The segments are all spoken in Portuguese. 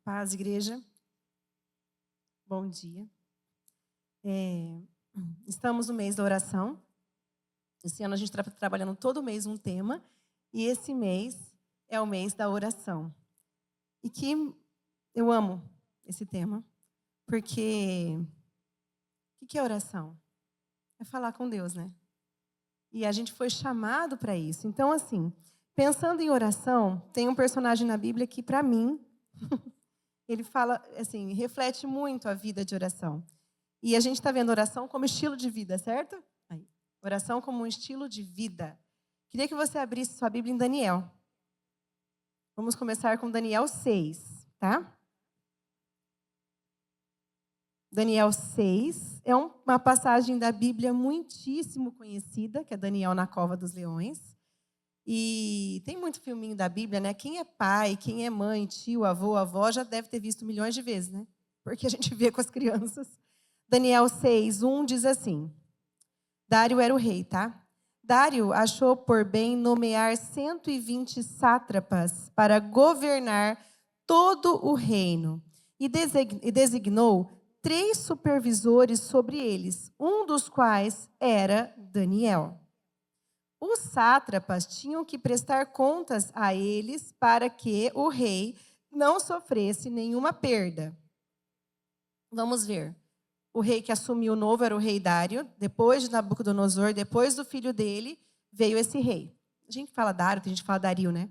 Paz, igreja. Bom dia. Estamos no mês da oração. Esse ano a gente está trabalhando todo mês um tema. E esse mês é o mês da oração. E que eu amo esse tema. Porque o que é oração? É falar com Deus, né? E a gente foi chamado para isso. Então, assim, pensando em oração, tem um personagem na Bíblia que, para mim, ele fala, assim, reflete muito a vida de oração. E a gente está vendo oração como estilo de vida, certo? Aí. Oração como um estilo de vida. Queria que você abrisse sua Bíblia em Daniel. Vamos começar com Daniel 6, tá? Daniel 6 é uma passagem da Bíblia muitíssimo conhecida, que é Daniel na Cova dos Leões. E tem muito filminho da Bíblia, né? Quem é pai, quem é mãe, tio, avô, avó, já deve ter visto milhões de vezes, né? Porque a gente vê com as crianças. Daniel 6:1 diz assim: Dário era o rei, tá? Dário achou por bem nomear 120 sátrapas para governar todo o reino e designou 3 supervisores sobre eles, um dos quais era Daniel. Os sátrapas tinham que prestar contas a eles para que o rei não sofresse nenhuma perda. Vamos ver. O rei que assumiu novo era o rei Dário. Depois de Nabucodonosor, depois do filho dele, veio esse rei. A gente fala Dário, tem gente que fala Dario, né?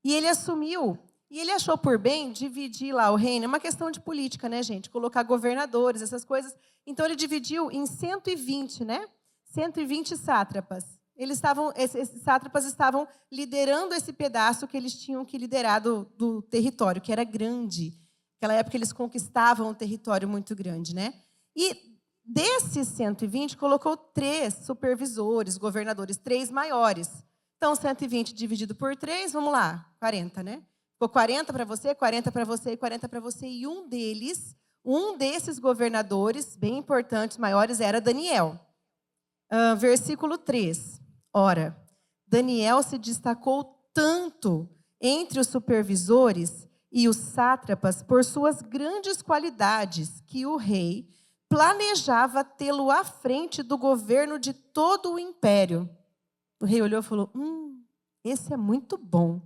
E ele assumiu, e ele achou por bem dividir lá o reino. É uma questão de política, né, gente? Colocar governadores, essas coisas. Então, ele dividiu em 120, né? 120 sátrapas. Esses sátrapas estavam liderando esse pedaço que eles tinham que liderar do território, que era grande. Naquela época, eles conquistavam um território muito grande, né? E desses 120, colocou 3 supervisores, governadores, 3 maiores. Então, 120 dividido por 3, vamos lá, 40, né? Ficou 40 para você, 40 para você e 40 para você. E um desses governadores, bem importantes, maiores, era Daniel. Versículo 3. Ora, Daniel se destacou tanto entre os supervisores e os sátrapas por suas grandes qualidades que o rei planejava tê-lo à frente do governo de todo o império. O rei olhou e falou: esse é muito bom.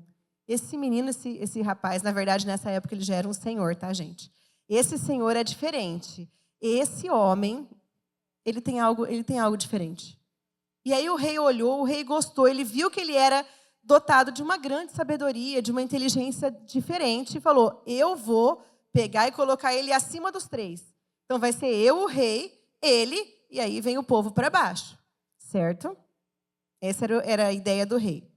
Esse menino, esse rapaz, na verdade, nessa época ele já era um senhor, tá, gente? Esse senhor é diferente. Esse homem, ele tem algo diferente. E aí o rei olhou, o rei gostou, ele viu que ele era dotado de uma grande sabedoria, de uma inteligência diferente, e falou: eu vou pegar e colocar ele acima dos 3. Então vai ser eu, o rei, ele, e aí vem o povo para baixo. Certo? Essa era a ideia do rei.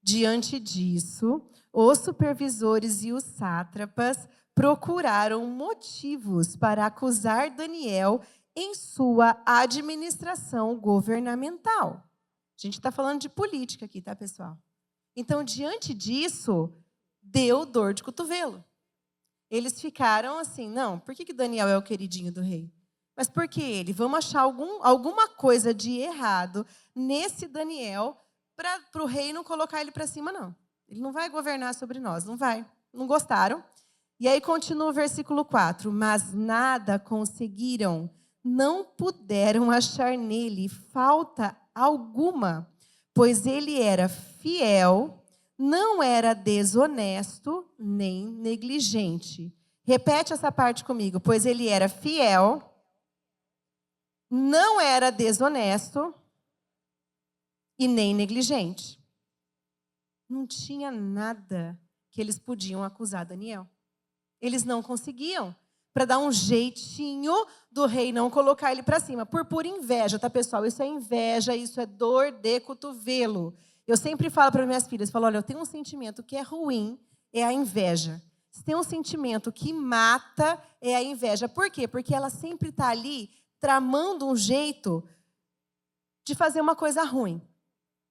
Diante disso, os supervisores e os sátrapas procuraram motivos para acusar Daniel em sua administração governamental. A gente está falando de política aqui, tá, pessoal? Então, diante disso, deu dor de cotovelo. Eles ficaram assim: não, por que Daniel é o queridinho do rei? Mas por que ele? Vamos achar alguma coisa de errado nesse Daniel para o rei não colocar ele para cima, não. Ele não vai governar sobre nós, não vai. Não gostaram. E aí continua o versículo 4. Mas nada conseguiram, não puderam achar nele falta alguma, pois ele era fiel, não era desonesto nem negligente. Repete essa parte comigo. Pois ele era fiel, não era desonesto e nem negligente. Não tinha nada que eles podiam acusar Daniel. Eles não conseguiam, para dar um jeitinho do rei não colocar ele para cima. Por pura inveja, tá, pessoal? Isso é inveja, isso é dor de cotovelo. Eu sempre falo para minhas filhas, falo: olha, eu tenho um sentimento que é ruim, é a inveja. Se tem um sentimento que mata, é a inveja. Por quê? Porque ela sempre está ali tramando um jeito de fazer uma coisa ruim.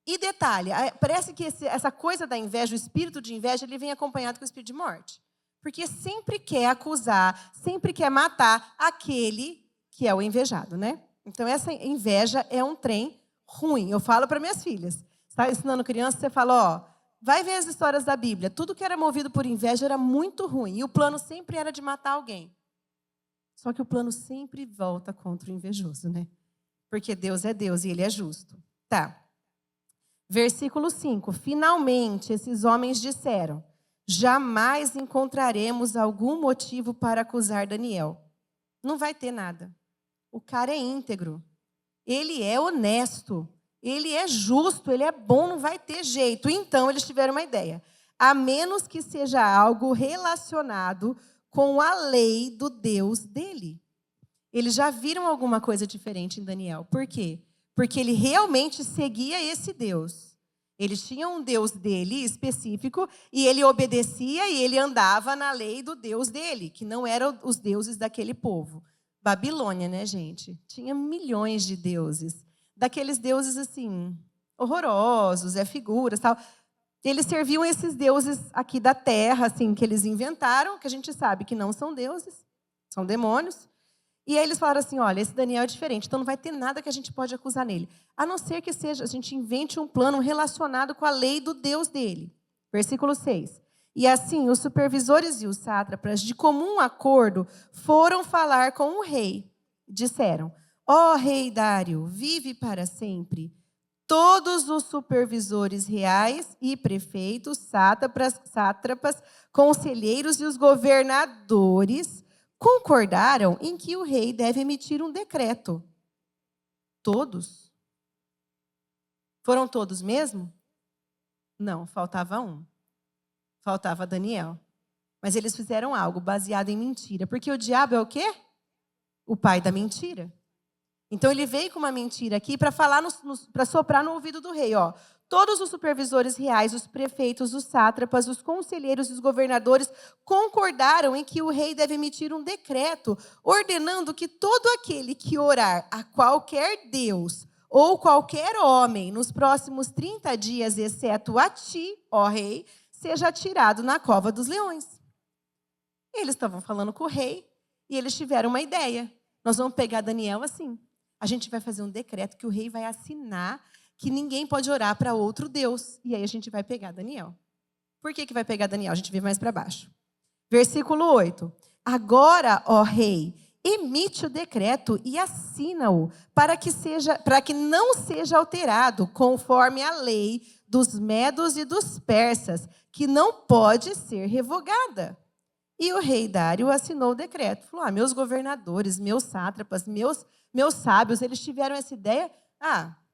E detalhe, parece que essa coisa da inveja, o espírito de inveja, ele vem acompanhado com o espírito de morte. Porque sempre quer acusar, sempre quer matar aquele que é o invejado, né? Então, essa inveja é um trem ruim. Eu falo para minhas filhas. Você está ensinando criança, você fala: ó, vai ver as histórias da Bíblia. Tudo que era movido por inveja era muito ruim. E o plano sempre era de matar alguém. Só que o plano sempre volta contra o invejoso, né? Porque Deus é Deus e Ele é justo. Tá. Versículo 5. Finalmente, esses homens disseram: jamais encontraremos algum motivo para acusar Daniel. Não vai ter nada. O cara é íntegro. Ele é honesto. Ele é justo. Ele é bom. Não vai ter jeito. Então, eles tiveram uma ideia. A menos que seja algo relacionado com a lei do Deus dele. Eles já viram alguma coisa diferente em Daniel. Por quê? Porque ele realmente seguia esse Deus. Eles tinham um Deus dele específico e ele obedecia e ele andava na lei do Deus dele, que não eram os deuses daquele povo. Babilônia, né, gente? Tinha milhões de deuses. Daqueles deuses, assim, horrorosos, figuras, tal. Eles serviam esses deuses aqui da terra, assim, que eles inventaram, que a gente sabe que não são deuses, são demônios. E aí eles falaram assim, olha, esse Daniel é diferente, então não vai ter nada que a gente pode acusar nele. A não ser que seja, a gente invente um plano relacionado com a lei do Deus dele. Versículo 6. E assim, os supervisores e os sátrapas, de comum acordo, foram falar com o rei. Disseram, ó rei Dário, vive para sempre. Todos os supervisores reais e prefeitos, sátrapas, conselheiros e os governadores concordaram em que o rei deve emitir um decreto. Todos? Foram todos mesmo? Não, faltava um. Faltava Daniel. Mas eles fizeram algo baseado em mentira. Porque o diabo é o quê? O pai da mentira. Então ele veio com uma mentira aqui para falar, para soprar no ouvido do rei. Ó, todos os supervisores reais, os prefeitos, os sátrapas, os conselheiros e os governadores concordaram em que o rei deve emitir um decreto ordenando que todo aquele que orar a qualquer deus ou qualquer homem nos próximos 30 dias, exceto a ti, ó rei, seja atirado na cova dos leões. Eles estavam falando com o rei e eles tiveram uma ideia. Nós vamos pegar Daniel assim. A gente vai fazer um decreto que o rei vai assinar que ninguém pode orar para outro Deus. E aí a gente vai pegar Daniel. Por que vai pegar Daniel? A gente vê mais para baixo. Versículo 8. Agora, ó rei, emite o decreto e assina-o para que não seja alterado conforme a lei dos medos e dos persas, que não pode ser revogada. E o rei Dário assinou o decreto. Falou, meus governadores, meus sátrapas, meus sábios, eles tiveram essa ideia.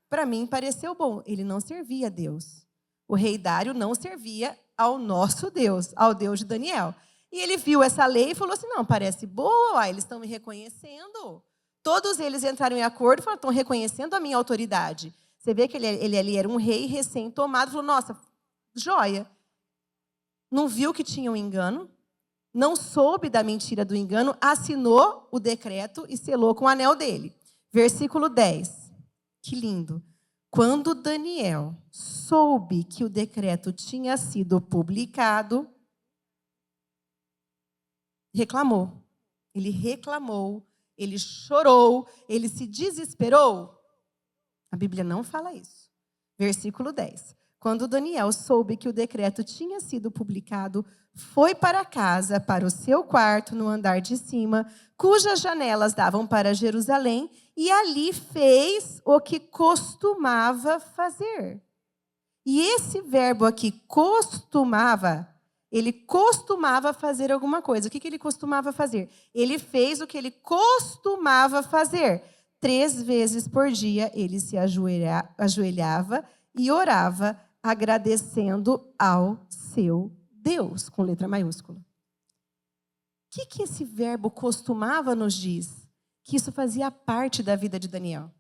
Para mim pareceu bom. Ele não servia a Deus. O rei Dário não servia ao nosso Deus, ao Deus de Daniel. E ele viu essa lei e falou assim, não, parece boa, eles estão me reconhecendo. Todos eles entraram em acordo e falaram, estão reconhecendo a minha autoridade. Você vê que ele ali era um rei recém-tomado, falou, nossa, joia. Não viu que tinha um engano, não soube da mentira do engano, assinou o decreto e selou com o anel dele. Versículo 10. Que lindo. Quando Daniel soube que o decreto tinha sido publicado, reclamou. Ele reclamou, ele chorou, ele se desesperou. A Bíblia não fala isso. Versículo 10. Quando Daniel soube que o decreto tinha sido publicado, foi para casa, para o seu quarto no andar de cima, cujas janelas davam para Jerusalém, e ali fez o que costumava fazer. E esse verbo aqui, costumava, ele costumava fazer alguma coisa. O que ele costumava fazer? Ele fez o que ele costumava fazer. 3 vezes por dia ele se ajoelhava e orava, agradecendo ao seu Deus, com letra maiúscula. O que esse verbo costumava nos diz? Que isso fazia parte da vida de Daniel.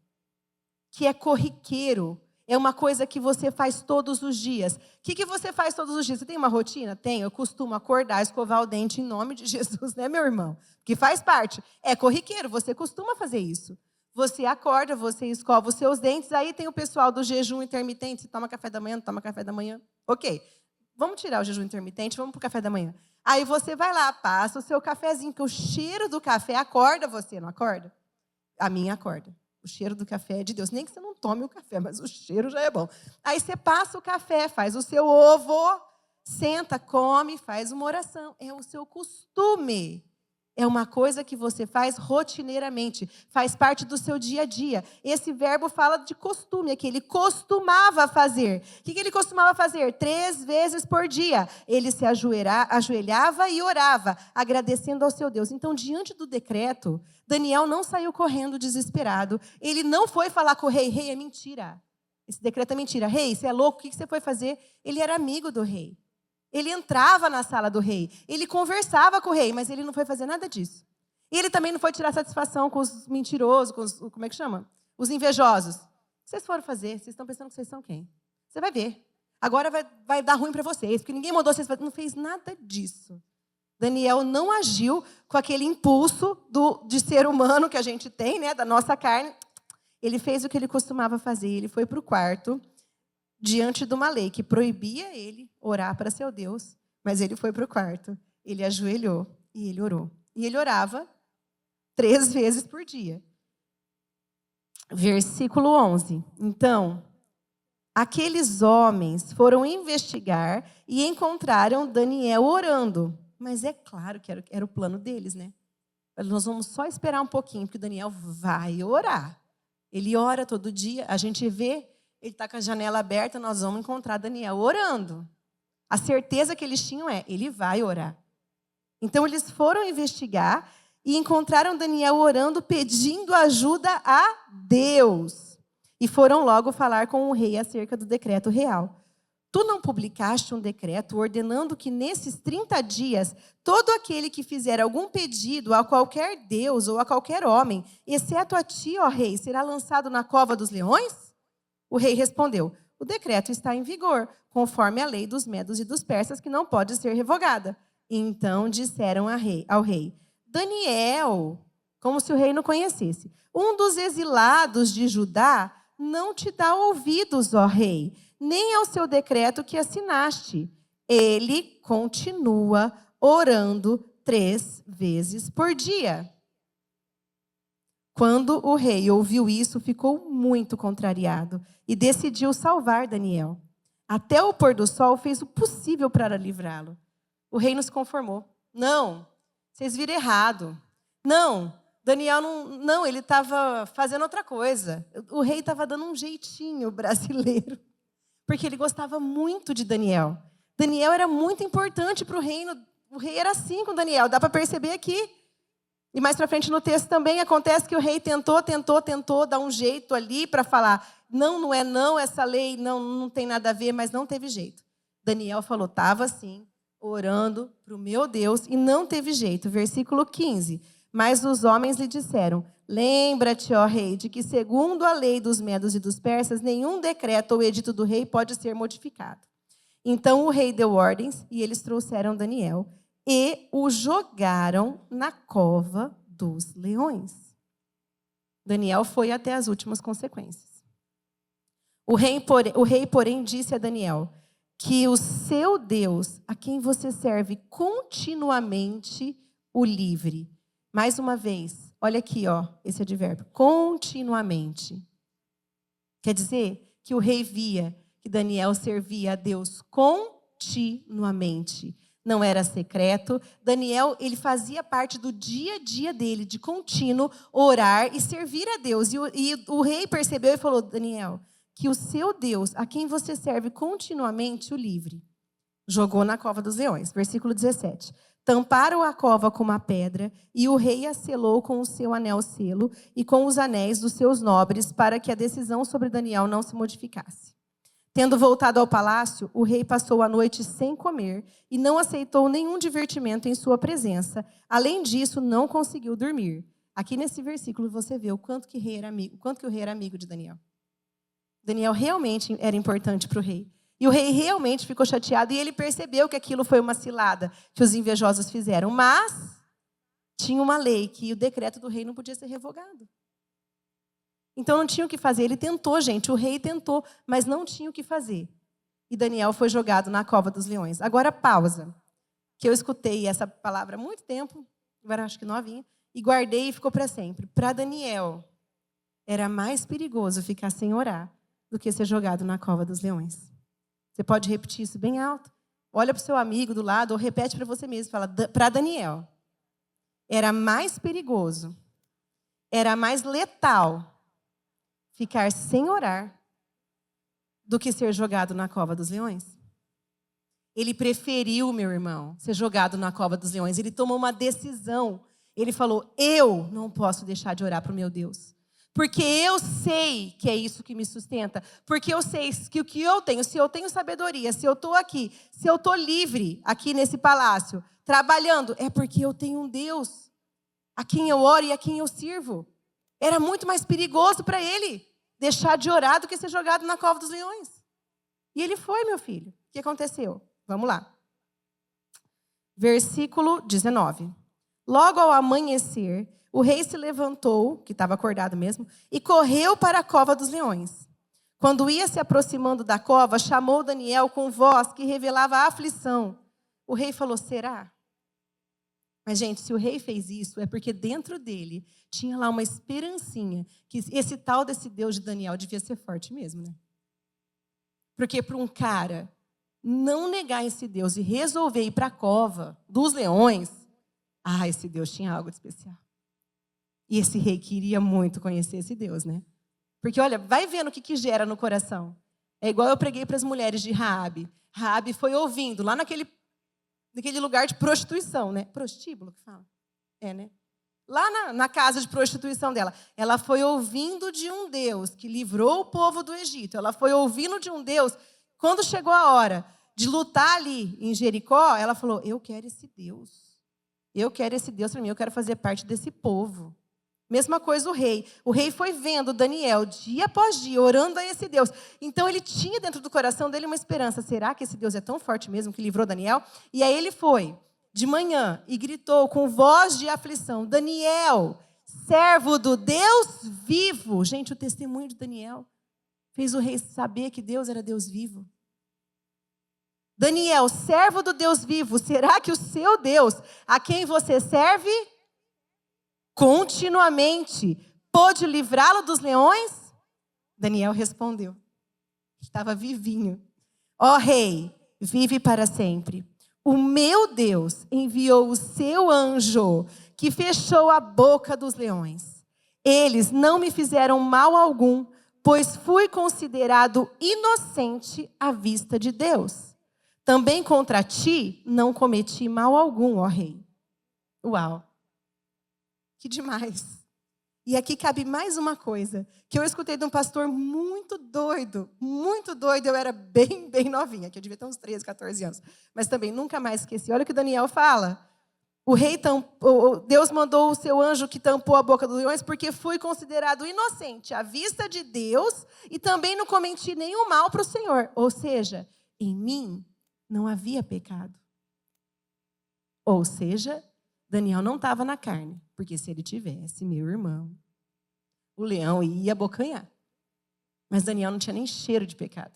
Que é corriqueiro, é uma coisa que você faz todos os dias. O que você faz todos os dias? Você tem uma rotina? Tenho. Eu costumo acordar, escovar o dente em nome de Jesus, né, meu irmão? Que faz parte. É corriqueiro, você costuma fazer isso. Você acorda, você escova os seus dentes, aí tem o pessoal do jejum intermitente, você toma café da manhã, não toma café da manhã. Ok, vamos tirar o jejum intermitente, vamos para o café da manhã. Aí você vai lá, passa o seu cafezinho, que o cheiro do café acorda você, não acorda? A minha acorda. O cheiro do café é de Deus. Nem que você não tome o café, mas o cheiro já é bom. Aí você passa o café, faz o seu ovo, senta, come, faz uma oração. É o seu costume. É uma coisa que você faz rotineiramente, faz parte do seu dia a dia. Esse verbo fala de costume, é que ele costumava fazer. O que ele costumava fazer? 3 vezes por dia. Ele se ajoelhava e orava, agradecendo ao seu Deus. Então, diante do decreto, Daniel não saiu correndo desesperado. Ele não foi falar com o rei, rei, é mentira. Esse decreto é mentira. Rei, você é louco, o que você foi fazer? Ele era amigo do rei. Ele entrava na sala do rei, ele conversava com o rei, mas ele não foi fazer nada disso. E ele também não foi tirar satisfação com os mentirosos, com os, como é que chama? Os invejosos. O que vocês foram fazer? Vocês estão pensando que vocês são quem? Você vai ver. Agora vai dar ruim para vocês, porque ninguém mandou vocês fazer. Não fez nada disso. Daniel não agiu com aquele impulso de ser humano que a gente tem, né, da nossa carne. Ele fez o que ele costumava fazer. Ele foi para o quarto, diante de uma lei que proibia ele orar para seu Deus, mas ele foi para o quarto, ele ajoelhou e ele orou. E ele orava 3 vezes por dia. Versículo 11. Então, aqueles homens foram investigar e encontraram Daniel orando. Mas é claro que era o plano deles, né? Nós vamos só esperar um pouquinho, porque Daniel vai orar. Ele ora todo dia, a gente vê. Ele está com a janela aberta, nós vamos encontrar Daniel orando. A certeza que eles tinham ele vai orar. Então, eles foram investigar e encontraram Daniel orando, pedindo ajuda a Deus. E foram logo falar com o rei acerca do decreto real. Tu não publicaste um decreto ordenando que nesses 30 dias, todo aquele que fizer algum pedido a qualquer deus ou a qualquer homem, exceto a ti, ó rei, será lançado na cova dos leões? O rei respondeu, o decreto está em vigor, conforme a lei dos medos e dos persas, que não pode ser revogada. Então disseram ao rei, Daniel, como se o rei não conhecesse, um dos exilados de Judá não te dá ouvidos, ó rei, nem ao seu decreto que assinaste. Ele continua orando 3 vezes por dia. Quando o rei ouviu isso, ficou muito contrariado e decidiu salvar Daniel. Até o pôr do sol fez o possível para livrá-lo. O rei não se conformou. Não, vocês viram errado. Não, Daniel não, ele estava fazendo outra coisa. O rei estava dando um jeitinho brasileiro, porque ele gostava muito de Daniel. Daniel era muito importante para o reino. O rei era assim com Daniel, dá para perceber aqui. E mais para frente no texto também acontece que o rei tentou dar um jeito ali para falar, não é não, essa lei não tem nada a ver, mas não teve jeito. Daniel falou, estava assim, orando para o meu Deus, e não teve jeito. Versículo 15. Mas os homens lhe disseram, lembra-te, ó rei, de que segundo a lei dos medos e dos persas, nenhum decreto ou edito do rei pode ser modificado. Então o rei deu ordens e eles trouxeram Daniel e o jogaram na cova dos leões. Daniel foi até as últimas consequências. O rei, porém, disse a Daniel que o seu Deus, a quem você serve continuamente, o livre. Mais uma vez, olha aqui, ó, esse advérbio, continuamente. Quer dizer que o rei via que Daniel servia a Deus continuamente. Não era secreto. Daniel, ele fazia parte do dia a dia dele, de contínuo, orar e servir a Deus. E o rei percebeu e falou, Daniel, que o seu Deus, a quem você serve continuamente, o livre. Jogou na cova dos leões. Versículo 17. Tamparam a cova com uma pedra, e o rei a selou com o seu anel-selo e com os anéis dos seus nobres, para que a decisão sobre Daniel não se modificasse. Tendo voltado ao palácio, o rei passou a noite sem comer e não aceitou nenhum divertimento em sua presença. Além disso, não conseguiu dormir. Aqui nesse versículo você vê o quanto que o rei era amigo de Daniel. Daniel realmente era importante para o rei. E o rei realmente ficou chateado e ele percebeu que aquilo foi uma cilada que os invejosos fizeram. Mas tinha uma lei que o decreto do rei não podia ser revogado. Então não tinha o que fazer. Ele tentou, gente, o rei tentou, mas não tinha o que fazer. E Daniel foi jogado na cova dos leões. Agora pausa, que eu escutei essa palavra há muito tempo, agora acho que novinha, e guardei e ficou para sempre. Para Daniel, era mais perigoso ficar sem orar do que ser jogado na cova dos leões. Você pode repetir isso bem alto? Olha para o seu amigo do lado ou repete para você mesmo. Fala, para Daniel, era mais perigoso, era mais letal ficar sem orar do que ser jogado na cova dos leões. Ele preferiu, meu irmão, ser jogado na cova dos leões. Ele tomou uma decisão. Ele falou, eu não posso deixar de orar para o meu Deus. Porque eu sei que é isso que me sustenta. Porque eu sei que o que eu tenho, se eu tenho sabedoria, se eu estou aqui, se eu estou livre aqui nesse palácio, trabalhando, é porque eu tenho um Deus a quem eu oro e a quem eu sirvo. Era muito mais perigoso para ele deixar de orar do que ser jogado na cova dos leões. E ele foi, meu filho. O que aconteceu? Vamos lá. Versículo 19. Logo ao amanhecer, o rei se levantou, que estava acordado mesmo, e correu para a cova dos leões. Quando ia se aproximando da cova, chamou Daniel com voz que revelava a aflição. O rei falou, será? Mas, gente, se o rei fez isso, é porque dentro dele tinha lá uma esperancinha que esse tal desse Deus de Daniel devia ser forte mesmo, né? Porque para um cara não negar esse Deus e resolver ir para a cova dos leões, esse Deus tinha algo de especial. E esse rei queria muito conhecer esse Deus, né? Porque, olha, vai vendo o que gera no coração. É igual eu preguei para as mulheres de Raabe. Raabe foi ouvindo, lá naquele lugar de prostituição, né? Prostíbulo que fala? É, né? Lá na casa de prostituição dela. Ela foi ouvindo de um Deus que livrou o povo do Egito. Ela foi ouvindo de um Deus. Quando chegou a hora de lutar ali em Jericó, ela falou, eu quero esse Deus. Eu quero esse Deus para mim, eu quero fazer parte desse povo. Mesma coisa o rei. O rei foi vendo Daniel dia após dia, orando a esse Deus. Então ele tinha dentro do coração dele uma esperança. Será que esse Deus é tão forte mesmo que livrou Daniel? E aí ele foi de manhã e gritou com voz de aflição, Daniel, servo do Deus vivo. Gente, o testemunho de Daniel fez o rei saber que Deus era Deus vivo. Daniel, servo do Deus vivo, será que o seu Deus, a quem você serve continuamente, pôde livrá-lo dos leões? Daniel respondeu. Estava vivinho. Ó rei, vive para sempre. O meu Deus enviou o seu anjo que fechou a boca dos leões. Eles não me fizeram mal algum, pois fui considerado inocente à vista de Deus. Também contra ti não cometi mal algum, ó rei. Uau! Que demais! E aqui cabe mais uma coisa, que eu escutei de um pastor muito doido, eu era bem novinha, que eu devia ter uns 13, 14 anos, mas também nunca mais esqueci. Olha o que Daniel fala. Deus mandou o seu anjo que tampou a boca dos leões, porque fui considerado inocente à vista de Deus e também não cometi nenhum mal para o Senhor. Ou seja, em mim não havia pecado. Ou seja, Daniel não estava na carne, porque se ele tivesse, meu irmão, o leão ia abocanhar. Mas Daniel não tinha nem cheiro de pecado,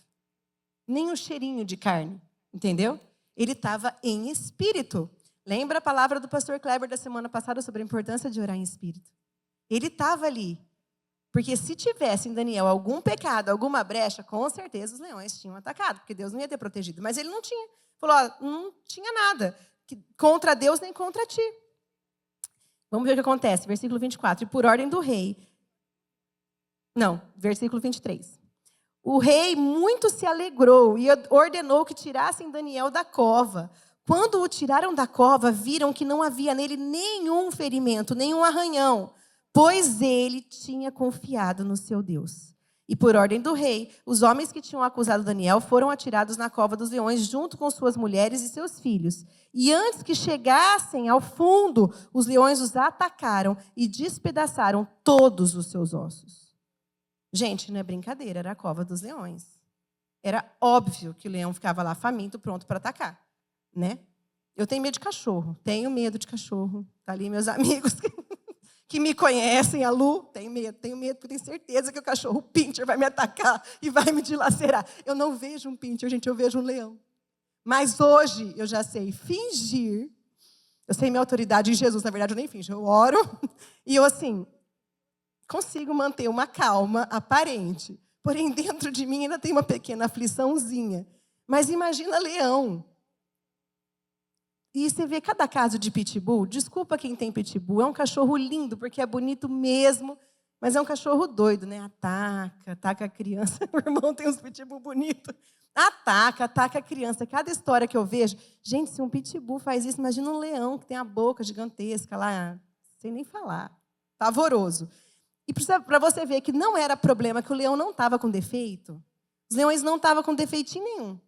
nem um cheirinho de carne, entendeu? Ele estava em espírito. Lembra a palavra do pastor Kleber da semana passada sobre a importância de orar em espírito? Ele estava ali, porque se tivesse em Daniel algum pecado, alguma brecha, com certeza os leões tinham atacado, porque Deus não ia ter protegido. Mas ele não tinha. Falou, não tinha nada contra Deus nem contra ti. Vamos ver o que acontece. Versículo 24. E por ordem do rei... Não, versículo 23. O rei muito se alegrou e ordenou que tirassem Daniel da cova. Quando o tiraram da cova, viram que não havia nele nenhum ferimento, nenhum arranhão, pois ele tinha confiado no seu Deus. E por ordem do rei, os homens que tinham acusado Daniel foram atirados na cova dos leões junto com suas mulheres e seus filhos. E antes que chegassem ao fundo, os leões os atacaram e despedaçaram todos os seus ossos. Gente, não é brincadeira, era a cova dos leões. Era óbvio que o leão ficava lá faminto, pronto para atacar, né? Eu tenho medo de cachorro, tenho medo de cachorro. Tá ali meus amigos que me conhecem, a Lu, tenho medo, porque tenho certeza que o cachorro, o pincher, vai me atacar e vai me dilacerar. Eu não vejo um pincher, gente, eu vejo um leão. Mas hoje eu já sei fingir, eu sei minha autoridade em Jesus, na verdade eu nem finjo, eu oro, e eu assim, consigo manter uma calma aparente. Porém, dentro de mim ainda tem uma pequena afliçãozinha. Mas imagina leão. E você vê cada caso de pitbull. Desculpa quem tem pitbull. É um cachorro lindo, porque é bonito mesmo. Mas é um cachorro doido, né? Ataca a criança. O irmão tem uns pitbull bonitos. Ataca a criança. Cada história que eu vejo... Gente, se um pitbull faz isso, imagina um leão que tem a boca gigantesca lá. Sem nem falar. Pavoroso. E para você ver que não era problema, que o leão não estava com defeito. Os leões não estavam com defeitinho nenhum.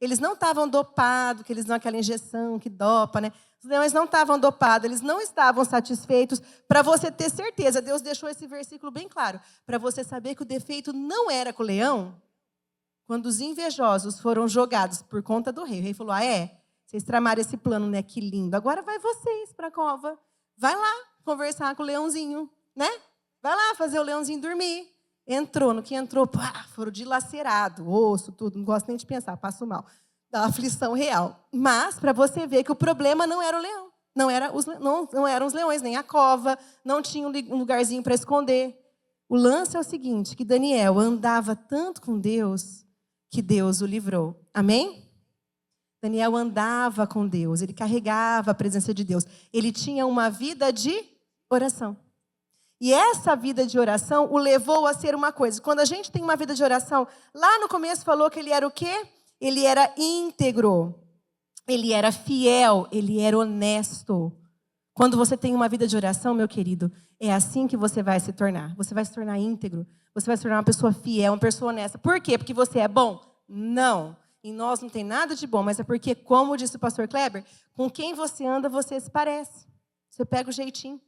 Eles não estavam dopados, que eles dão aquela injeção que dopa, né? Os leões não estavam dopados, eles não estavam satisfeitos. Para você ter certeza, Deus deixou esse versículo bem claro. Para você saber que o defeito não era com o leão, quando os invejosos foram jogados por conta do rei, o rei falou, vocês tramaram esse plano, né? Que lindo. Agora vai vocês para a cova. Vai lá conversar com o leãozinho, né? Vai lá fazer o leãozinho dormir. Entrou, no que entrou, foram dilacerados, osso, tudo, não gosto nem de pensar, passo mal. Da aflição real. Mas, para você ver que o problema não era o leão, não eram os leões, nem a cova, não tinha um lugarzinho para esconder. O lance é o seguinte, que Daniel andava tanto com Deus, que Deus o livrou. Amém? Daniel andava com Deus, ele carregava a presença de Deus. Ele tinha uma vida de oração. E essa vida de oração o levou a ser uma coisa. Quando a gente tem uma vida de oração, lá no começo falou que ele era o quê? Ele era íntegro, ele era fiel, ele era honesto. Quando você tem uma vida de oração, meu querido, é assim que você vai se tornar. Você vai se tornar íntegro, você vai se tornar uma pessoa fiel, uma pessoa honesta. Por quê? Porque você é bom? Não. Em nós não tem nada de bom, mas é porque, como disse o pastor Kleber, com quem você anda, você se parece. Você pega o jeitinho.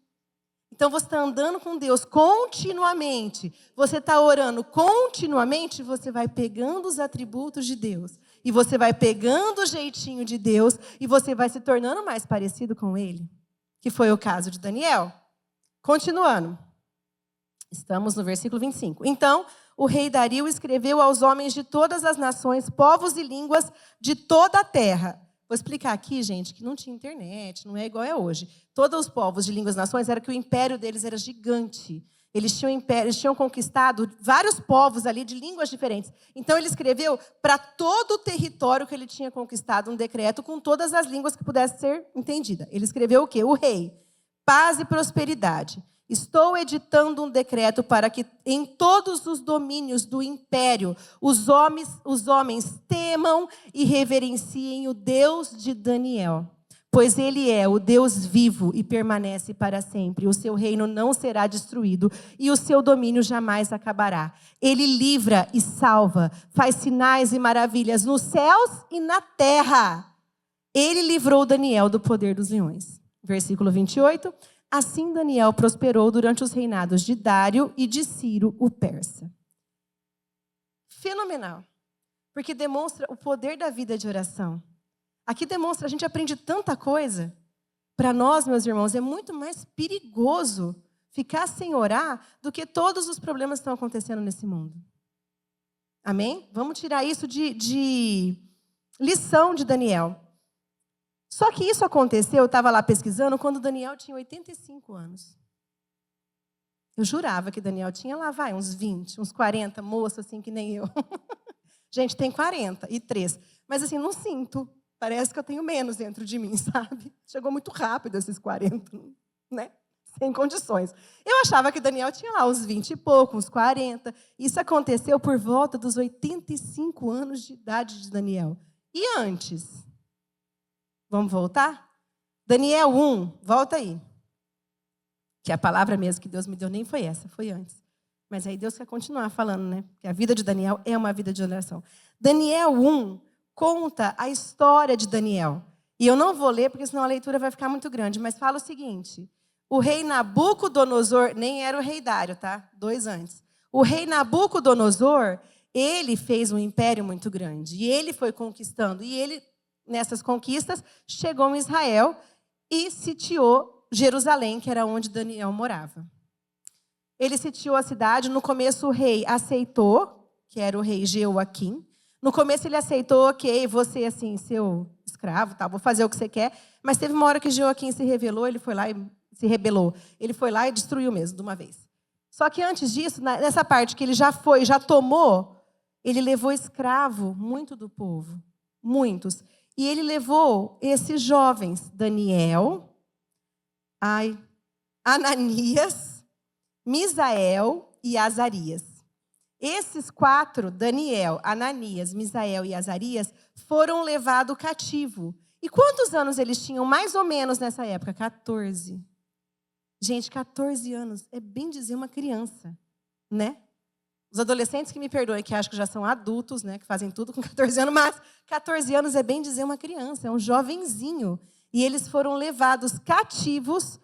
Então, você está andando com Deus continuamente, você está orando continuamente, você vai pegando os atributos de Deus, e você vai pegando o jeitinho de Deus, e você vai se tornando mais parecido com Ele, que foi o caso de Daniel. Continuando, estamos no versículo 25. Então, o rei Dario escreveu aos homens de todas as nações, povos e línguas de toda a terra. Vou explicar aqui, gente, que não tinha internet, não é igual é hoje. Todos os povos de línguas e nações, era que o império deles era gigante. Eles tinham conquistado vários povos ali de línguas diferentes. Então, ele escreveu para todo o território que ele tinha conquistado um decreto com todas as línguas que pudesse ser entendida. Ele escreveu o quê? O rei, paz e prosperidade. Estou editando um decreto para que em todos os domínios do império os homens temam e reverenciem o Deus de Daniel, pois ele é o Deus vivo e permanece para sempre. O seu reino não será destruído e o seu domínio jamais acabará. Ele livra e salva, faz sinais e maravilhas nos céus e na terra. Ele livrou Daniel do poder dos leões. Versículo 28. Assim Daniel prosperou durante os reinados de Dário e de Ciro, o persa. Fenomenal. Porque demonstra o poder da vida de oração. Aqui demonstra, a gente aprende tanta coisa. Para nós, meus irmãos, é muito mais perigoso ficar sem orar do que todos os problemas que estão acontecendo nesse mundo. Amém? Vamos tirar isso de lição de Daniel. Só que isso aconteceu, eu estava lá pesquisando, quando Daniel tinha 85 anos. Eu jurava que Daniel tinha lá, uns 20, uns 40, moço assim que nem eu. Gente, tem 43. Mas assim, não sinto. Parece que eu tenho menos dentro de mim, sabe? Chegou muito rápido esses 40, né? Sem condições. Eu achava que Daniel tinha lá uns 20 e pouco, uns 40. Isso aconteceu por volta dos 85 anos de idade de Daniel. E antes? Vamos voltar? Daniel 1, volta aí. Que a palavra mesmo que Deus me deu nem foi essa, foi antes. Mas aí Deus quer continuar falando, né? Que a vida de Daniel é uma vida de oração. Daniel 1 conta a história de Daniel. E eu não vou ler, porque senão a leitura vai ficar muito grande. Mas fala o seguinte. O rei Nabucodonosor, nem era o rei Dário, tá? 2 antes. O rei Nabucodonosor, ele fez um império muito grande. E ele foi conquistando. E ele... Nessas conquistas, chegou em Israel e sitiou Jerusalém, que era onde Daniel morava. Ele sitiou a cidade. No começo, o rei aceitou, que era o rei Jeoaquim. No começo, ele aceitou, ok, você, assim, seu escravo, tá, vou fazer o que você quer. Mas teve uma hora que Jeoaquim se rebelou, ele foi lá e se rebelou. Ele foi lá e destruiu mesmo, de uma vez. Só que antes disso, nessa parte que ele já foi, já tomou, ele levou escravo muito do povo, muitos. E ele levou esses jovens, Daniel, Ananias, Misael e Azarias. Esses 4, Daniel, Ananias, Misael e Azarias, foram levados cativo. E quantos anos eles tinham, mais ou menos, nessa época? 14. Gente, 14 anos é bem dizer uma criança, né? Os adolescentes que me perdoem, que acham que já são adultos, né? Que fazem tudo com 14 anos, mas 14 anos é bem dizer uma criança, é um jovenzinho. E eles foram levados cativos,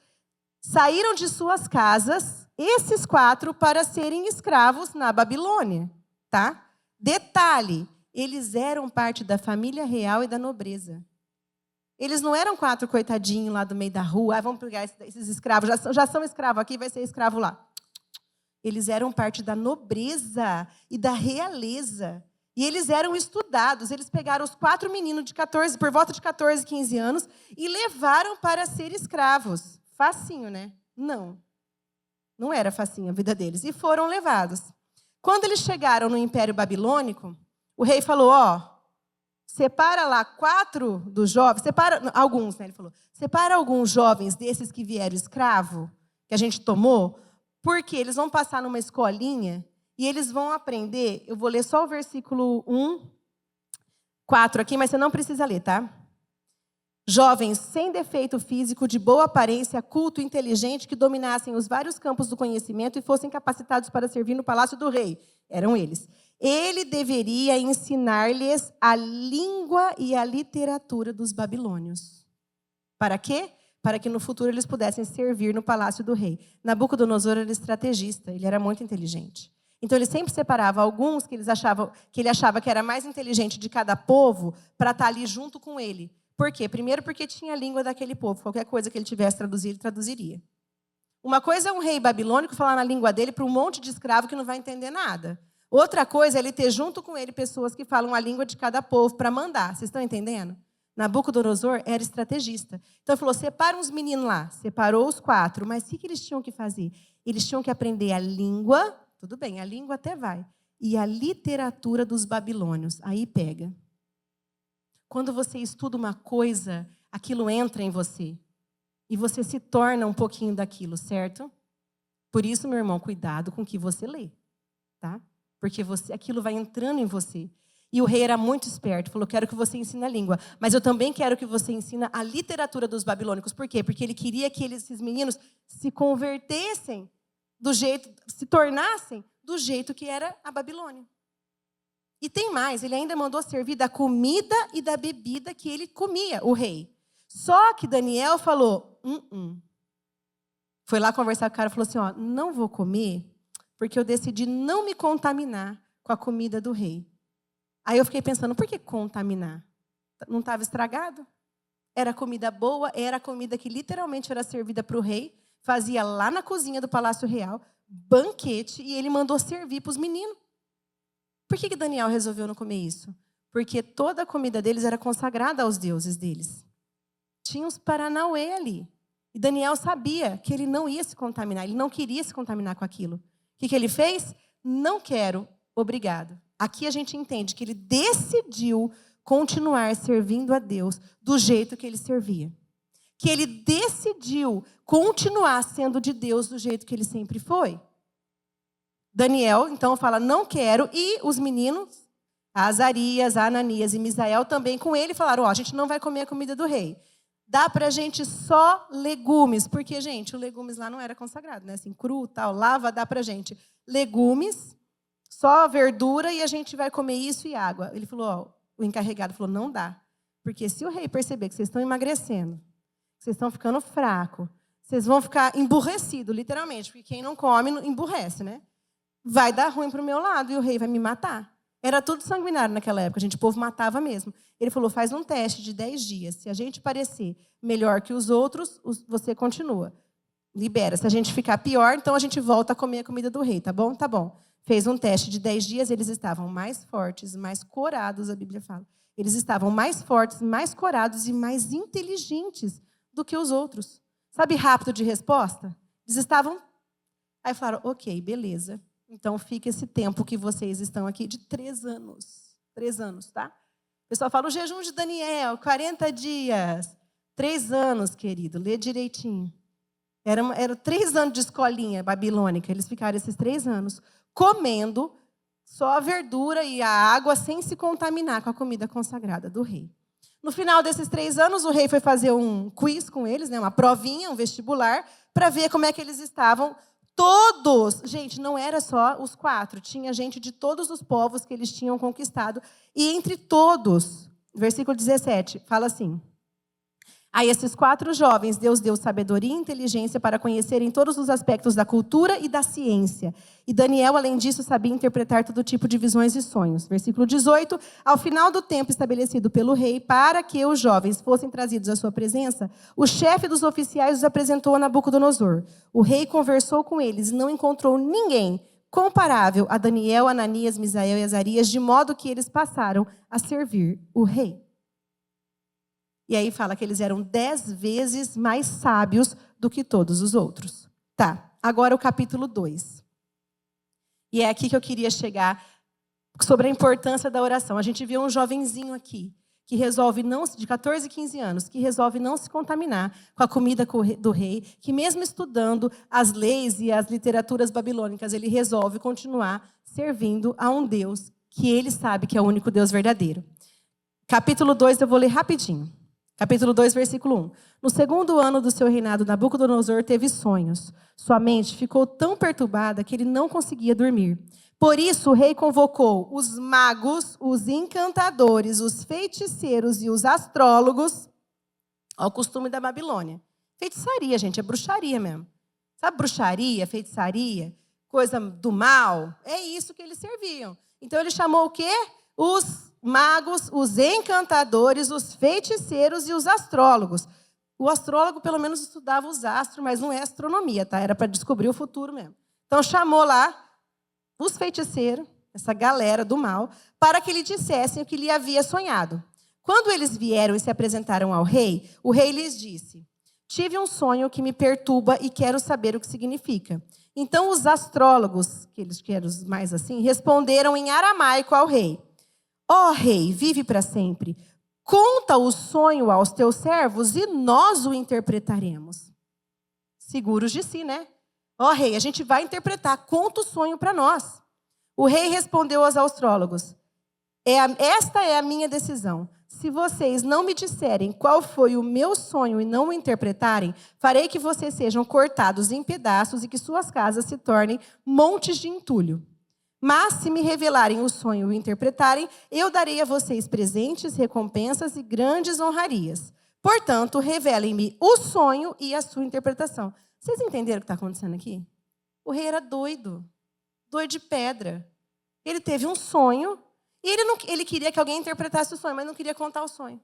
saíram de suas casas, esses 4, para serem escravos na Babilônia, tá? Detalhe, eles eram parte da família real e da nobreza. Eles não eram 4 coitadinhos lá do meio da rua. Vamos pegar esses escravos, já são escravos aqui, vai ser escravo lá. Eles eram parte da nobreza e da realeza. E eles eram estudados. Eles pegaram os 4 meninos de 14, por volta de 14, 15 anos, e levaram para ser escravos. Facinho, né? Não. Não era facinho a vida deles. E foram levados. Quando eles chegaram no Império Babilônico, o rei falou, separa lá 4 dos jovens, separa alguns, né? Ele falou, separa alguns jovens desses que vieram escravo, que a gente tomou, porque eles vão passar numa escolinha e eles vão aprender, eu vou ler só o versículo 4 aqui, mas você não precisa ler, tá? Jovens sem defeito físico, de boa aparência, culto, inteligente, que dominassem os vários campos do conhecimento e fossem capacitados para servir no palácio do rei. Eram eles. Ele deveria ensinar-lhes a língua e a literatura dos babilônios. Para quê? Para que no futuro eles pudessem servir no palácio do rei. Nabucodonosor era estrategista, ele era muito inteligente. Então ele sempre separava alguns que ele achava que era mais inteligente de cada povo para estar ali junto com ele. Por quê? Primeiro porque tinha a língua daquele povo. Qualquer coisa que ele tivesse traduzido, ele traduziria. Uma coisa é um rei babilônico falar na língua dele para um monte de escravo que não vai entender nada. Outra coisa é ele ter junto com ele pessoas que falam a língua de cada povo para mandar. Vocês estão entendendo? Nabucodonosor era estrategista. Então ele falou, separa uns meninos lá. Separou os 4. Mas o que eles tinham que fazer? Eles tinham que aprender a língua. Tudo bem, a língua até vai. E a literatura dos babilônios. Aí pega. Quando você estuda uma coisa, aquilo entra em você. E você se torna um pouquinho daquilo, certo? Por isso, meu irmão, cuidado com o que você lê. Tá? Porque aquilo vai entrando em você. E o rei era muito esperto. Falou, quero que você ensine a língua. Mas eu também quero que você ensine a literatura dos babilônicos. Por quê? Porque ele queria que esses meninos se convertessem se tornassem do jeito que era a Babilônia. E tem mais, ele ainda mandou servir da comida e da bebida que ele comia, o rei. Só que Daniel falou, Foi lá conversar com o cara e falou assim, não vou comer, porque eu decidi não me contaminar com a comida do rei. Aí eu fiquei pensando, por que contaminar? Não estava estragado? Era comida boa, era comida que literalmente era servida para o rei, fazia lá na cozinha do Palácio Real, banquete, e ele mandou servir para os meninos. Por que Daniel resolveu não comer isso? Porque toda a comida deles era consagrada aos deuses deles. Tinha uns paranauê ali. E Daniel sabia que ele não ia se contaminar, ele não queria se contaminar com aquilo. O que ele fez? Não quero, obrigado. Aqui a gente entende que ele decidiu continuar servindo a Deus do jeito que ele servia. Que ele decidiu continuar sendo de Deus do jeito que ele sempre foi. Daniel, então, fala, não quero. E os meninos, Azarias, Ananias e Misael, também com ele, falaram, a gente não vai comer a comida do rei. Dá pra gente só legumes. Porque, gente, o legumes lá não era consagrado, né? Assim, cru, tal, lava, dá pra gente. Legumes, só verdura e a gente vai comer isso e água. Ele falou, o encarregado falou, não dá. Porque se o rei perceber que vocês estão emagrecendo, que vocês estão ficando fracos, vocês vão ficar emburrecidos, literalmente. Porque quem não come, emburrece, né? Vai dar ruim para o meu lado e o rei vai me matar. Era tudo sanguinário naquela época, o povo matava mesmo. Ele falou, faz um teste de 10 dias. Se a gente parecer melhor que os outros, você continua. Libera. Se a gente ficar pior, então a gente volta a comer a comida do rei, tá bom? Tá bom. Fez um teste de 10 dias, eles estavam mais fortes, mais corados, a Bíblia fala. Eles estavam mais fortes, mais corados e mais inteligentes do que os outros. Sabe rápido de resposta? Eles estavam Aí falaram, ok, beleza. Então fica esse tempo que vocês estão aqui de 3 anos. 3 anos, tá? O pessoal fala, o jejum de Daniel, 40 dias. 3 anos, querido, lê direitinho. Era 3 anos de escolinha babilônica. Eles ficaram esses 3 anos comendo só a verdura e a água sem se contaminar com a comida consagrada do rei. No final desses 3 anos, o rei foi fazer um quiz com eles, né, uma provinha, um vestibular, para ver como é que eles estavam. Todos, gente, não era só os 4, tinha gente de todos os povos que eles tinham conquistado. E entre todos, versículo 17, fala assim: a esses 4 jovens, Deus deu sabedoria e inteligência para conhecerem todos os aspectos da cultura e da ciência. E Daniel, além disso, sabia interpretar todo tipo de visões e sonhos. Versículo 18. Ao final do tempo estabelecido pelo rei, para que os jovens fossem trazidos à sua presença, o chefe dos oficiais os apresentou a Nabucodonosor. O rei conversou com eles e não encontrou ninguém comparável a Daniel, Ananias, Misael e Azarias, de modo que eles passaram a servir o rei. E aí fala que eles eram 10 vezes mais sábios do que todos os outros. Tá, agora o capítulo 2. E é aqui que eu queria chegar sobre a importância da oração. A gente viu um jovenzinho aqui, que resolve não, de 14, 15 anos, que resolve não se contaminar com a comida do rei, que mesmo estudando as leis e as literaturas babilônicas, ele resolve continuar servindo a um Deus que ele sabe que é o único Deus verdadeiro. Capítulo 2, eu vou ler rapidinho. Capítulo 2, versículo 1. No segundo ano do seu reinado, Nabucodonosor teve sonhos. Sua mente ficou tão perturbada que ele não conseguia dormir. Por isso, o rei convocou os magos, os encantadores, os feiticeiros e os astrólogos ao costume da Babilônia. Feitiçaria, gente, é bruxaria mesmo. Sabe bruxaria, feitiçaria, coisa do mal? É isso que eles serviam. Então, ele chamou o quê? Os magos, os encantadores, os feiticeiros e os astrólogos. O astrólogo, pelo menos, estudava os astros, mas não é astronomia, tá? Era para descobrir o futuro mesmo. Então, chamou lá os feiticeiros, essa galera do mal, para que lhe dissessem o que lhe havia sonhado. Quando eles vieram e se apresentaram ao rei, o rei lhes disse: tive um sonho que me perturba e quero saber o que significa. Então, os astrólogos, que eles eram os mais assim, responderam em aramaico ao rei: ó rei, vive para sempre. Conta o sonho aos teus servos e nós o interpretaremos. Seguros de si, né? Ó rei, a gente vai interpretar. Conta o sonho para nós. O rei respondeu aos astrólogos: esta é a minha decisão. Se vocês não me disserem qual foi o meu sonho e não o interpretarem, farei que vocês sejam cortados em pedaços e que suas casas se tornem montes de entulho. Mas, se me revelarem o sonho e o interpretarem, eu darei a vocês presentes, recompensas e grandes honrarias. Portanto, revelem-me o sonho e a sua interpretação. Vocês entenderam o que está acontecendo aqui? O rei era doido, doido de pedra. Ele teve um sonho e ele queria que alguém interpretasse o sonho, mas não queria contar o sonho.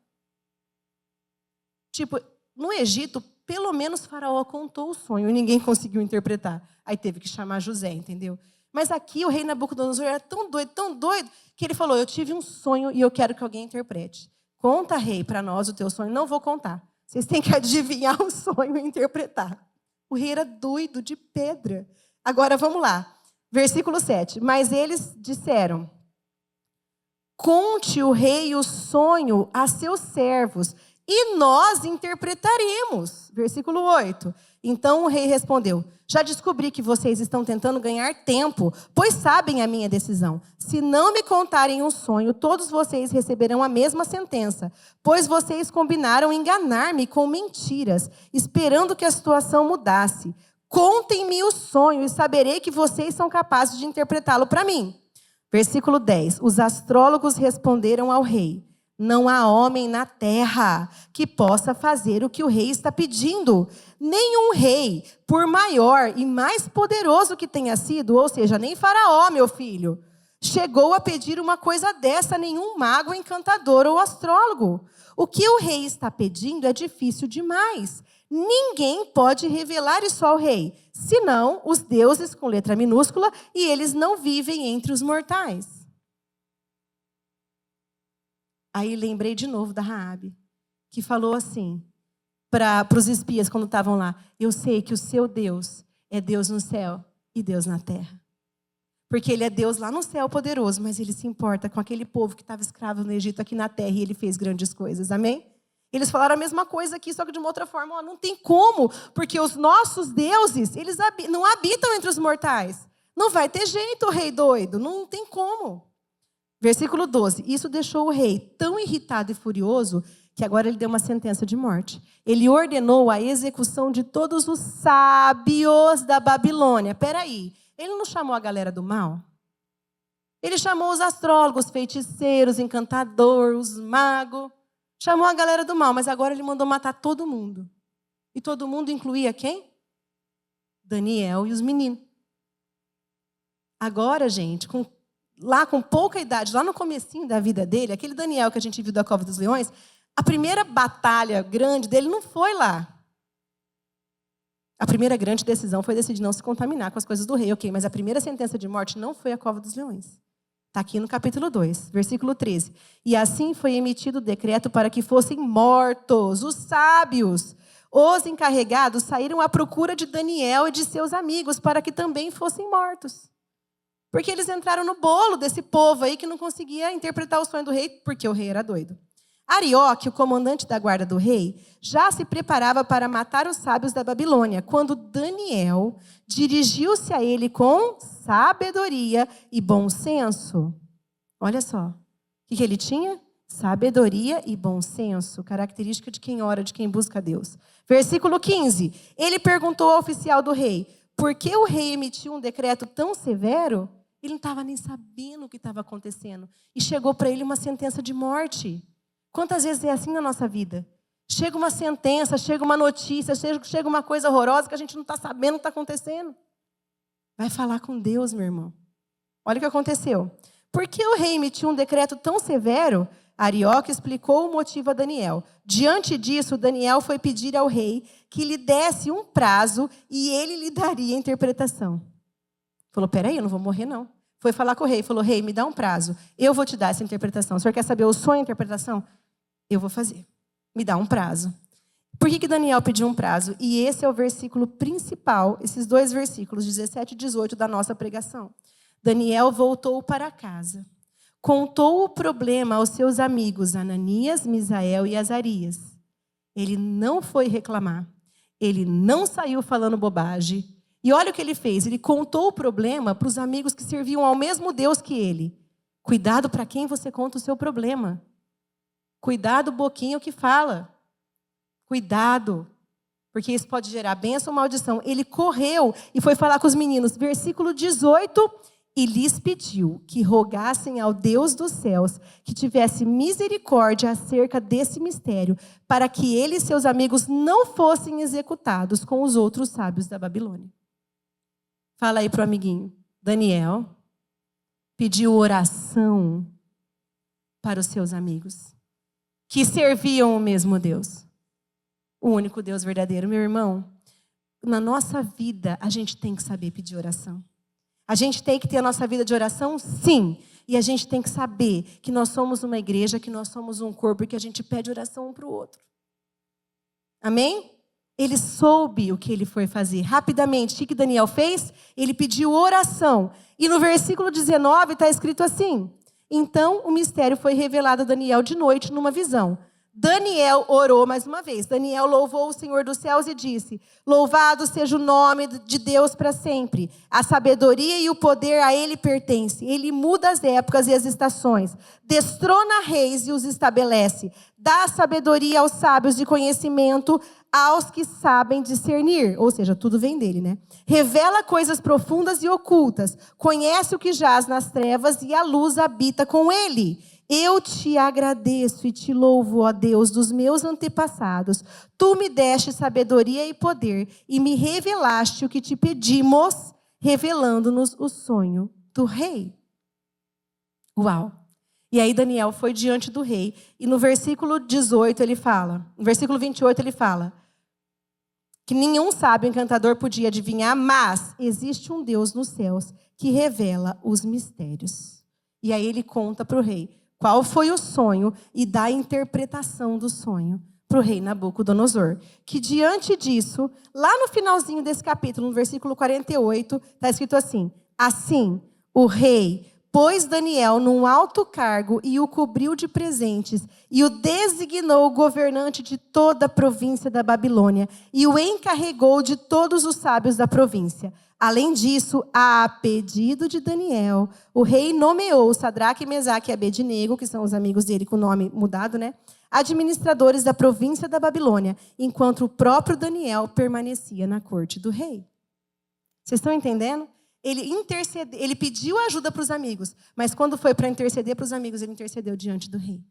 Tipo, no Egito, pelo menos Faraó contou o sonho e ninguém conseguiu interpretar. Aí teve que chamar José, entendeu? Mas aqui o rei Nabucodonosor era tão doido, que ele falou: eu tive um sonho e eu quero que alguém interprete. Conta, rei, para nós o teu sonho. Não vou contar. Vocês têm que adivinhar o sonho e interpretar. O rei era doido de pedra. Agora, vamos lá. Versículo 7. Mas eles disseram: conte o rei o sonho a seus servos e nós interpretaremos. Versículo 8. Então o rei respondeu: já descobri que vocês estão tentando ganhar tempo, pois sabem a minha decisão. Se não me contarem um sonho, todos vocês receberão a mesma sentença, pois vocês combinaram enganar-me com mentiras, esperando que a situação mudasse. Contem-me o sonho e saberei que vocês são capazes de interpretá-lo para mim. Versículo 10. Os astrólogos responderam ao rei: não há homem na terra que possa fazer o que o rei está pedindo. Nenhum rei, por maior e mais poderoso que tenha sido, ou seja, nem Faraó, meu filho, chegou a pedir uma coisa dessa, nenhum mago, encantador ou astrólogo. O que o rei está pedindo é difícil demais. Ninguém pode revelar isso ao rei, senão os deuses com letra minúscula, e eles não vivem entre os mortais. Aí lembrei de novo da Raabe, que falou assim para os espias quando estavam lá: eu sei que o seu Deus é Deus no céu e Deus na terra. Porque ele é Deus lá no céu poderoso, mas ele se importa com aquele povo que estava escravo no Egito aqui na terra e ele fez grandes coisas. Amém? Eles falaram a mesma coisa aqui, só que de uma outra forma. Não tem como, porque os nossos deuses, eles não habitam entre os mortais. Não vai ter jeito, o rei doido. Não tem como. Versículo 12. Isso deixou o rei tão irritado e furioso que agora ele deu uma sentença de morte. Ele ordenou a execução de todos os sábios da Babilônia. Peraí, ele não chamou a galera do mal? Ele chamou os astrólogos, feiticeiros, encantadores, os magos. Chamou a galera do mal, mas agora ele mandou matar todo mundo. E todo mundo incluía quem? Daniel e os meninos. Agora, gente, com pouca idade, lá no comecinho da vida dele, aquele Daniel que a gente viu da Cova dos Leões, a primeira batalha grande dele não foi lá. A primeira grande decisão foi decidir não se contaminar com as coisas do rei, ok, mas a primeira sentença de morte não foi a Cova dos Leões. Está aqui no capítulo 2, versículo 13. E assim foi emitido o decreto para que fossem mortos os sábios. Os encarregados saíram à procura de Daniel e de seus amigos para que também fossem mortos. Porque eles entraram no bolo desse povo aí que não conseguia interpretar o sonho do rei, porque o rei era doido. Arioque, o comandante da guarda do rei, já se preparava para matar os sábios da Babilônia, quando Daniel dirigiu-se a ele com sabedoria e bom senso. Olha só, o que ele tinha? Sabedoria e bom senso, característica de quem ora, de quem busca Deus. Versículo 15. Ele perguntou ao oficial do rei, por que o rei emitiu um decreto tão severo? Ele não estava nem sabendo o que estava acontecendo. E chegou para ele uma sentença de morte. Quantas vezes é assim na nossa vida? Chega uma sentença, chega uma notícia, chega uma coisa horrorosa que a gente não está sabendo o que está acontecendo. Vai falar com Deus, meu irmão. Olha o que aconteceu. Por que o rei emitiu um decreto tão severo? Arioque explicou o motivo a Daniel. Diante disso, Daniel foi pedir ao rei que lhe desse um prazo e ele lhe daria a interpretação. Falou, peraí, eu não vou morrer não. Foi falar com o rei, falou, rei, me dá um prazo. Eu vou te dar essa interpretação. O senhor quer saber o sonho e a interpretação? Eu vou fazer. Me dá um prazo. Por que Daniel pediu um prazo? E esse é o versículo principal, esses dois versículos, 17 e 18 da nossa pregação. Daniel voltou para casa. Contou o problema aos seus amigos Ananias, Misael e Azarias. Ele não foi reclamar. Ele não saiu falando bobagem. E olha o que ele fez. Ele contou o problema para os amigos que serviam ao mesmo Deus que ele. Cuidado para quem você conta o seu problema. Cuidado boquinho que fala. Cuidado. Porque isso pode gerar bênção ou maldição. Ele correu e foi falar com os meninos. Versículo 18. E lhes pediu que rogassem ao Deus dos céus que tivesse misericórdia acerca desse mistério, para que ele e seus amigos não fossem executados com os outros sábios da Babilônia. Fala aí para o amiguinho. Daniel pediu oração para os seus amigos, que serviam o mesmo Deus. O único Deus verdadeiro. Meu irmão, na nossa vida, a gente tem que saber pedir oração. A gente tem que ter a nossa vida de oração, sim. E a gente tem que saber que nós somos uma igreja, que nós somos um corpo e que a gente pede oração um para o outro. Amém? Ele soube o que ele foi fazer. Rapidamente, o que Daniel fez? Ele pediu oração. E no versículo 19 está escrito assim. Então o mistério foi revelado a Daniel de noite numa visão. Daniel orou mais uma vez. Daniel louvou o Senhor dos céus e disse, louvado seja o nome de Deus para sempre. A sabedoria e o poder a ele pertencem. Ele muda as épocas e as estações. Destrona reis e os estabelece. Dá sabedoria aos sábios de conhecimento, aos que sabem discernir. Ou seja, tudo vem dele, né? Revela coisas profundas e ocultas. Conhece o que jaz nas trevas e a luz habita com ele. Eu te agradeço e te louvo, ó Deus, dos meus antepassados. Tu me deste sabedoria e poder e me revelaste o que te pedimos, revelando-nos o sonho do rei. Uau! E aí Daniel foi diante do rei e no versículo 18 ele fala, no versículo 28 ele fala que nenhum sábio encantador podia adivinhar, mas existe um Deus nos céus que revela os mistérios. E aí ele conta para o rei qual foi o sonho e dá a interpretação do sonho. para o rei Nabucodonosor. Que diante disso, lá no finalzinho desse capítulo, no versículo 48, está escrito assim: assim, o rei pôs Daniel num alto cargo e o cobriu de presentes, e o designou governante de toda a província da Babilônia, e o encarregou de todos os sábios da província. Além disso, a pedido de Daniel, o rei nomeou Sadraque, Mesaque e Abednego, que são os amigos dele com o nome mudado, né? Administradores da província da Babilônia, enquanto o próprio Daniel permanecia na corte do rei. Vocês estão entendendo? Ele pediu ajuda para os amigos, mas quando foi para interceder para os amigos, ele intercedeu diante do rei.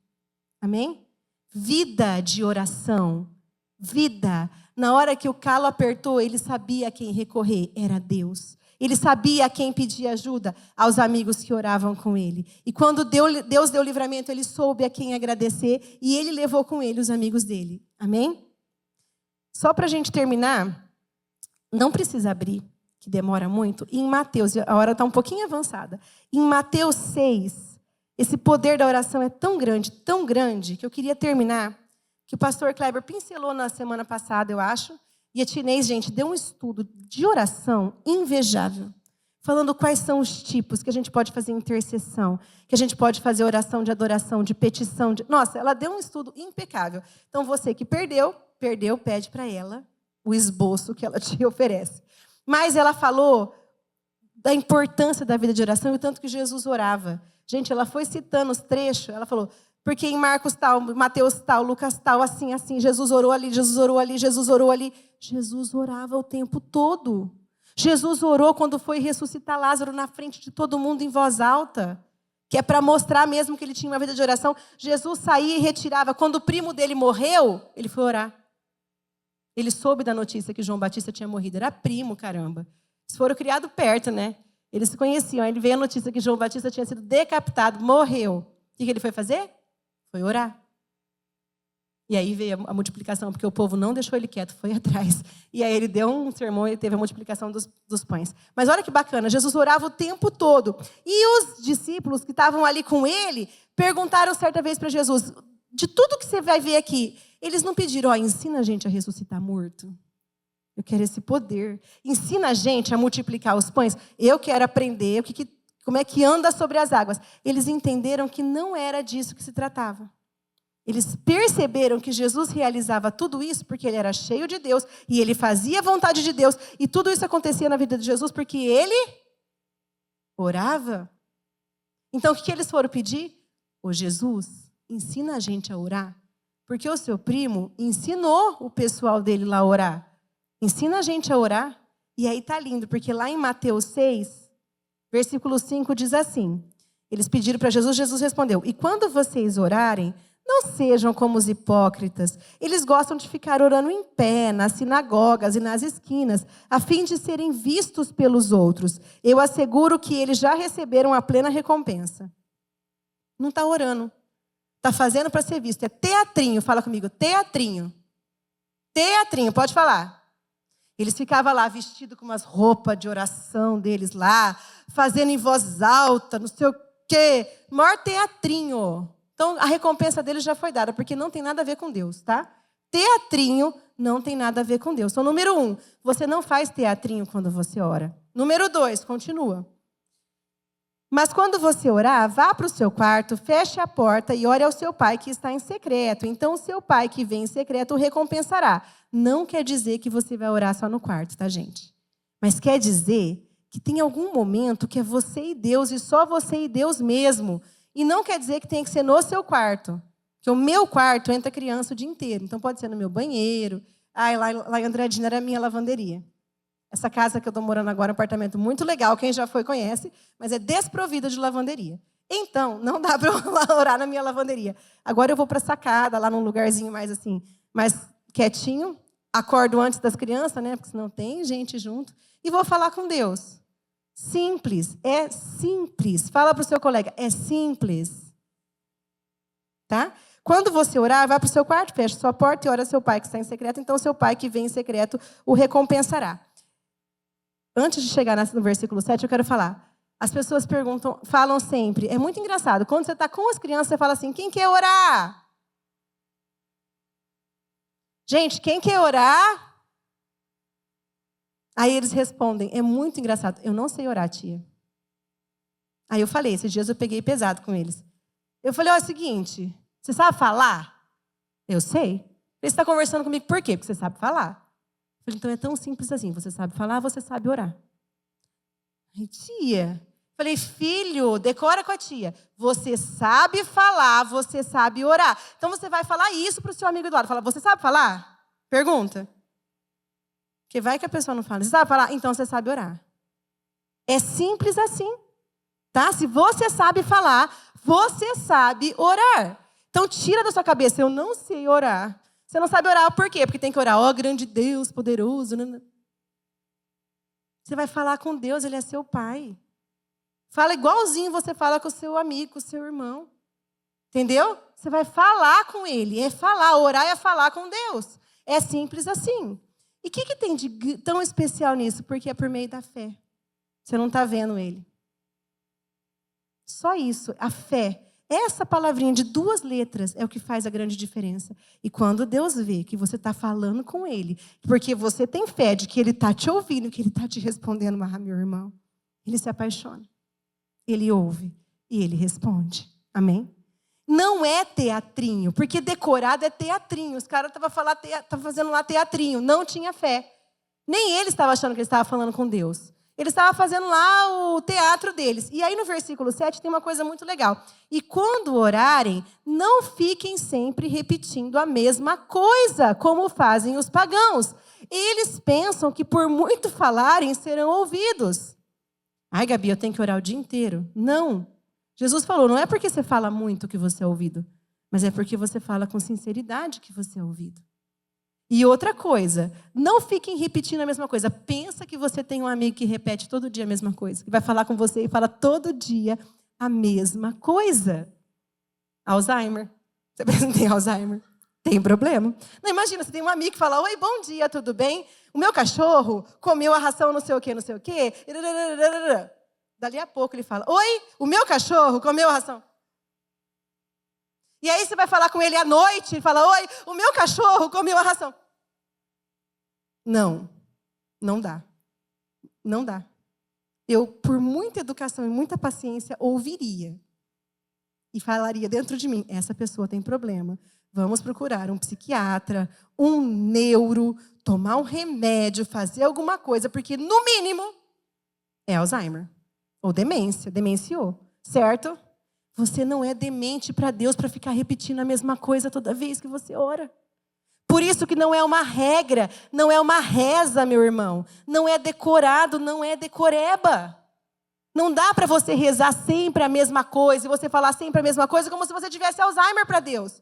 Amém? Vida de oração. Vida. Na hora que o calo apertou, ele sabia a quem recorrer. Era Deus. Ele sabia a quem pedir ajuda, aos amigos que oravam com ele. E quando Deus deu livramento, ele soube a quem agradecer e ele levou com ele os amigos dele. Amém? Só para a gente terminar, não precisa abrir, que demora muito. Em Mateus, a hora está um pouquinho avançada. Em Mateus 6, esse poder da oração é tão grande, que eu queria terminar, que o pastor Kleber pincelou na semana passada, eu acho. E a Tinês, gente, deu um estudo de oração invejável, falando quais são os tipos que a gente pode fazer intercessão, que a gente pode fazer oração de adoração, de petição. Nossa, ela deu um estudo impecável. Então, você que perdeu, pede para ela o esboço que ela te oferece. Mas ela falou da importância da vida de oração e o tanto que Jesus orava. Gente, ela foi citando os trechos, ela falou, porque em Marcos tal, Mateus tal, Lucas tal, assim, Jesus orou ali, Jesus orou ali, Jesus orou ali. Jesus orava o tempo todo. Jesus orou quando foi ressuscitar Lázaro na frente de todo mundo em voz alta, que é para mostrar mesmo que ele tinha uma vida de oração. Jesus saía e retirava. Quando o primo dele morreu, ele foi orar. Ele soube da notícia que João Batista tinha morrido. Era primo, caramba. Eles foram criados perto, né? Eles se conheciam. Aí ele veio a notícia que João Batista tinha sido decapitado, morreu. O que ele foi fazer? Foi orar. E aí veio a multiplicação, porque o povo não deixou ele quieto, foi atrás. E aí ele deu um sermão e teve a multiplicação dos pães. Mas olha que bacana, Jesus orava o tempo todo. E os discípulos que estavam ali com ele, perguntaram certa vez para Jesus, de tudo que você vai ver aqui, eles não pediram, ensina a gente a ressuscitar morto. Eu quero esse poder. Ensina a gente a multiplicar os pães. Eu quero aprender como é que anda sobre as águas. Eles entenderam que não era disso que se tratava. Eles perceberam que Jesus realizava tudo isso porque ele era cheio de Deus e ele fazia a vontade de Deus. E tudo isso acontecia na vida de Jesus porque ele orava. Então, o que eles foram pedir? Ô Jesus, ensina a gente a orar. Porque o seu primo ensinou o pessoal dele lá a orar. Ensina a gente a orar. E aí tá lindo, porque lá em Mateus 6, versículo 5 diz assim. Eles pediram para Jesus, Jesus respondeu, e quando vocês orarem, não sejam como os hipócritas. Eles gostam de ficar orando em pé, nas sinagogas e nas esquinas, a fim de serem vistos pelos outros. Eu asseguro que eles já receberam a plena recompensa. Não está orando. Está fazendo para ser visto. É teatrinho. Fala comigo. Teatrinho. Teatrinho. Pode falar. Eles ficavam lá vestidos com umas roupas de oração deles lá, fazendo em voz alta, não sei o quê. Maior teatrinho. Então, a recompensa deles já foi dada, porque não tem nada a ver com Deus, tá? Teatrinho não tem nada a ver com Deus. Então, número 1, você não faz teatrinho quando você ora. Número 2, continua. Mas quando você orar, vá para o seu quarto, feche a porta e ore ao seu pai que está em secreto. Então, o seu pai que vem em secreto o recompensará. Não quer dizer que você vai orar só no quarto, tá, gente? Mas quer dizer que tem algum momento que é você e Deus, e só você e Deus mesmo. E não quer dizer que tem que ser no seu quarto. Porque o meu quarto entra criança o dia inteiro. Então, pode ser no meu banheiro. Lá em Andradina era a minha lavanderia. Essa casa que eu estou morando agora é um apartamento muito legal. Quem já foi conhece. Mas é desprovida de lavanderia. Então, não dá para eu orar na minha lavanderia. Agora eu vou para a sacada, lá num lugarzinho mais assim, mais quietinho. Acordo antes das crianças, né? Porque senão tem gente junto. E vou falar com Deus. Simples, é simples. Fala para o seu colega, é simples. Tá? Quando você orar, vá para o seu quarto, feche sua porta e ora ao seu pai que está em secreto. Então, seu pai que vem em secreto o recompensará. Antes de chegar no versículo 7, eu quero falar. As pessoas falam sempre, é muito engraçado. Quando você está com as crianças, você fala assim, quem quer orar? Gente, quem quer orar? Aí eles respondem, é muito engraçado. Eu não sei orar, tia. Aí eu falei, esses dias eu peguei pesado com eles. Eu falei, ó, é o seguinte, você sabe falar? Eu sei. Você está conversando comigo por quê? Porque você sabe falar. Eu falei, então é tão simples assim, você sabe falar, você sabe orar. Aí, tia... Falei, filho, decora com a tia. Você sabe falar, você sabe orar. Então você vai falar isso para o seu amigo do lado. Fala, você sabe falar? Pergunta. Porque vai que a pessoa não fala. Você sabe falar? Então você sabe orar. É simples assim. Tá? Se você sabe falar, você sabe orar. Então tira da sua cabeça, eu não sei orar. Você não sabe orar por quê? Porque tem que orar, ó grande Deus, poderoso. Você vai falar com Deus, Ele é seu pai. Fala igualzinho você fala com o seu amigo, com o seu irmão. Entendeu? Você vai falar com ele. É falar, orar é falar com Deus. É simples assim. E o que tem de tão especial nisso? Porque é por meio da fé. Você não está vendo ele. Só isso, a fé. Essa palavrinha de 2 letras é o que faz a grande diferença. E quando Deus vê que você está falando com ele, porque você tem fé de que ele está te ouvindo, que ele está te respondendo, meu irmão, ele se apaixona. Ele ouve e ele responde. Amém? Não é teatrinho, porque decorado é teatrinho. Os caras estavam fazendo lá teatrinho, não tinha fé. Nem eles estavam achando que eles estavam falando com Deus. Eles estavam fazendo lá o teatro deles. E aí no versículo 7 tem uma coisa muito legal. E quando orarem, não fiquem sempre repetindo a mesma coisa, como fazem os pagãos. Eles pensam que por muito falarem serão ouvidos. Ai, Gabi, eu tenho que orar o dia inteiro. Não. Jesus falou, não é porque você fala muito que você é ouvido, mas é porque você fala com sinceridade que você é ouvido. E outra coisa, não fiquem repetindo a mesma coisa. Pensa que você tem um amigo que repete todo dia a mesma coisa, que vai falar com você e fala todo dia a mesma coisa. Alzheimer. Você pensa que tem Alzheimer? Tem problema. Não, imagina, você tem um amigo que fala, oi, bom dia, tudo bem? O meu cachorro comeu a ração não sei o quê, não sei o quê. Dali a pouco ele fala, oi, o meu cachorro comeu a ração. E aí você vai falar com ele à noite, ele fala, oi, o meu cachorro comeu a ração. Não, não dá. Não dá. Eu, por muita educação e muita paciência, ouviria. E falaria dentro de mim, essa pessoa tem problema. Vamos procurar um psiquiatra, um neuro, tomar um remédio, fazer alguma coisa, porque, no mínimo, é Alzheimer. Ou demência, demenciou, certo? Você não é demente para Deus para ficar repetindo a mesma coisa toda vez que você ora. Por isso que não é uma regra, não é uma reza, meu irmão. Não é decorado, não é decoreba. Não dá para você rezar sempre a mesma coisa e você falar sempre a mesma coisa como se você tivesse Alzheimer para Deus.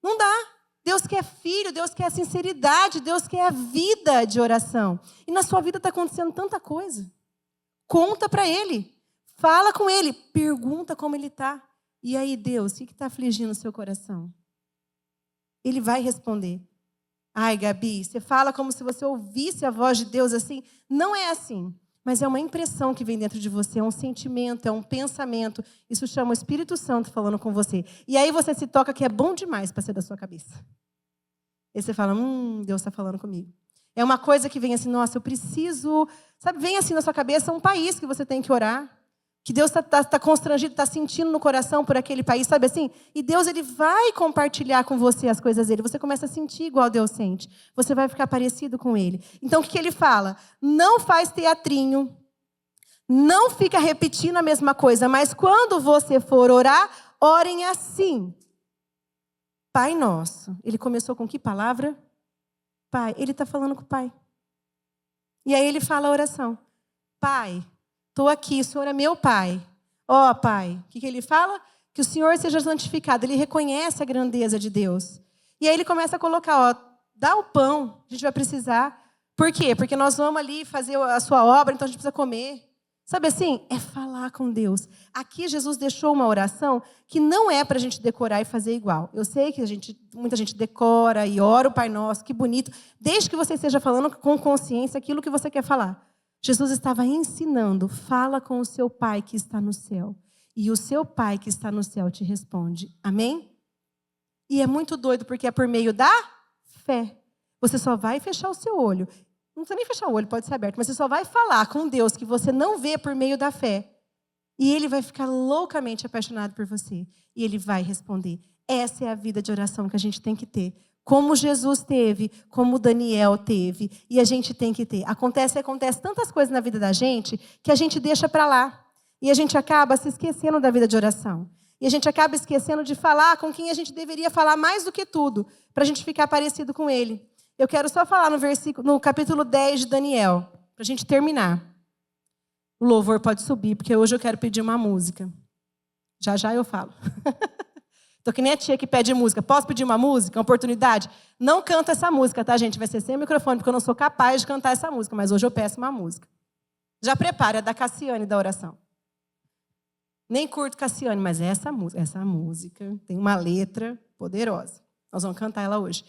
Não dá. Deus quer filho, Deus quer sinceridade, Deus quer a vida de oração. E na sua vida está acontecendo tanta coisa. Conta para Ele. Fala com Ele. Pergunta como Ele está. E aí, Deus, o que está afligindo o seu coração? Ele vai responder. Ai, Gabi, você fala como se você ouvisse a voz de Deus assim. Não é assim. Mas é uma impressão que vem dentro de você, é um sentimento, é um pensamento. Isso chama o Espírito Santo falando com você. E aí você se toca que é bom demais para ser da sua cabeça. E você fala, Deus está falando comigo. É uma coisa que vem assim, nossa, eu preciso... Sabe, vem assim na sua cabeça um país que você tem que orar. Que Deus está constrangido, está sentindo no coração por aquele país, sabe assim? E Deus, Ele vai compartilhar com você as coisas dele. Você começa a sentir igual Deus sente. Você vai ficar parecido com Ele. Então, o que Ele fala? Não faz teatrinho. Não fica repetindo a mesma coisa. Mas quando você for orar, orem assim. Pai nosso. Ele começou com que palavra? Pai. Ele está falando com o Pai. E aí Ele fala a oração. Pai. Estou aqui, o Senhor é meu Pai. Ó, Pai, o que Ele fala? Que o Senhor seja santificado. Ele reconhece a grandeza de Deus. E aí Ele começa a colocar, ó, dá o pão, a gente vai precisar. Por quê? Porque nós vamos ali fazer a sua obra, então a gente precisa comer. Sabe assim? É falar com Deus. Aqui Jesus deixou uma oração que não é para a gente decorar e fazer igual. Eu sei que muita gente decora e ora o Pai Nosso, que bonito. Desde que você esteja falando com consciência aquilo que você quer falar. Jesus estava ensinando, fala com o seu Pai que está no céu. E o seu Pai que está no céu te responde. Amém? E é muito doido, porque é por meio da fé. Você só vai fechar o seu olho. Não precisa nem fechar o olho, pode ser aberto. Mas você só vai falar com Deus que você não vê por meio da fé. E Ele vai ficar loucamente apaixonado por você. E Ele vai responder. Essa é a vida de oração que a gente tem que ter. Como Jesus teve, como Daniel teve. E a gente tem que ter. Acontece tantas coisas na vida da gente que a gente deixa para lá. E a gente acaba se esquecendo da vida de oração. E a gente acaba esquecendo de falar com quem a gente deveria falar mais do que tudo. Para a gente ficar parecido com Ele. Eu quero só falar no capítulo 10 de Daniel. Para a gente terminar. O louvor pode subir, porque hoje eu quero pedir uma música. Já já eu falo. Tô que nem a tia que pede música. Posso pedir uma música? Uma oportunidade? Não canto essa música, tá, gente? Vai ser sem microfone, porque eu não sou capaz de cantar essa música. Mas hoje eu peço uma música. Já prepare, é da Cassiane, da oração. Nem curto Cassiane, mas essa música tem uma letra poderosa. Nós vamos cantar ela hoje.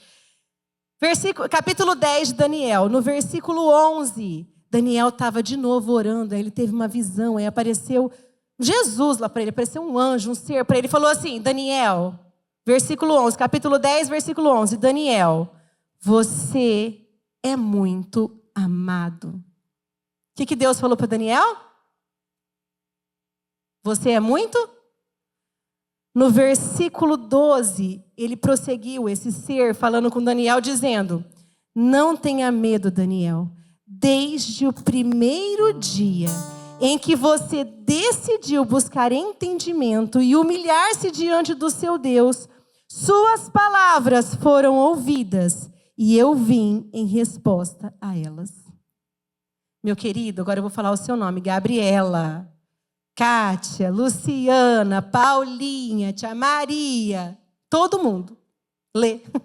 Capítulo 10 de Daniel. No versículo 11, Daniel estava de novo orando. Aí ele teve uma visão, aí apareceu Jesus lá para ele, apareceu um anjo, um ser para ele, falou assim: Daniel, versículo 11, capítulo 10, versículo 11, Daniel, você é muito amado. O que Deus falou para Daniel? Você é muito? No versículo 12, ele prosseguiu, esse ser, falando com Daniel, dizendo: não tenha medo, Daniel, desde o primeiro dia em que você decidiu buscar entendimento e humilhar-se diante do seu Deus, suas palavras foram ouvidas e eu vim em resposta a elas. Meu querido, agora eu vou falar o seu nome: Gabriela, Kátia, Luciana, Paulinha, Tia Maria, todo mundo.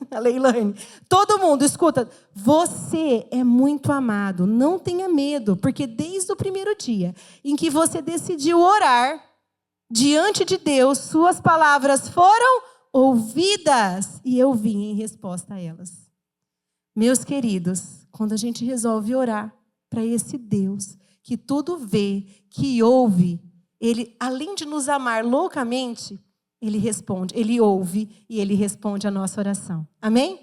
A Leilane. Todo mundo, escuta, você é muito amado, não tenha medo, porque desde o primeiro dia em que você decidiu orar diante de Deus, suas palavras foram ouvidas e eu vim em resposta a elas. Meus queridos, quando a gente resolve orar para esse Deus que tudo vê, que ouve, Ele, além de nos amar loucamente, Ele responde, Ele ouve e Ele responde a nossa oração. Amém?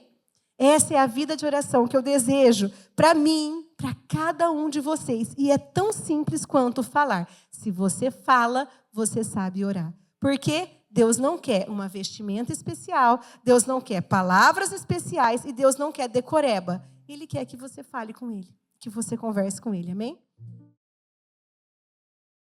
Essa é a vida de oração que eu desejo para mim, para cada um de vocês. E é tão simples quanto falar. Se você fala, você sabe orar. Porque Deus não quer uma vestimenta especial, Deus não quer palavras especiais e Deus não quer decoreba. Ele quer que você fale com Ele, que você converse com Ele. Amém?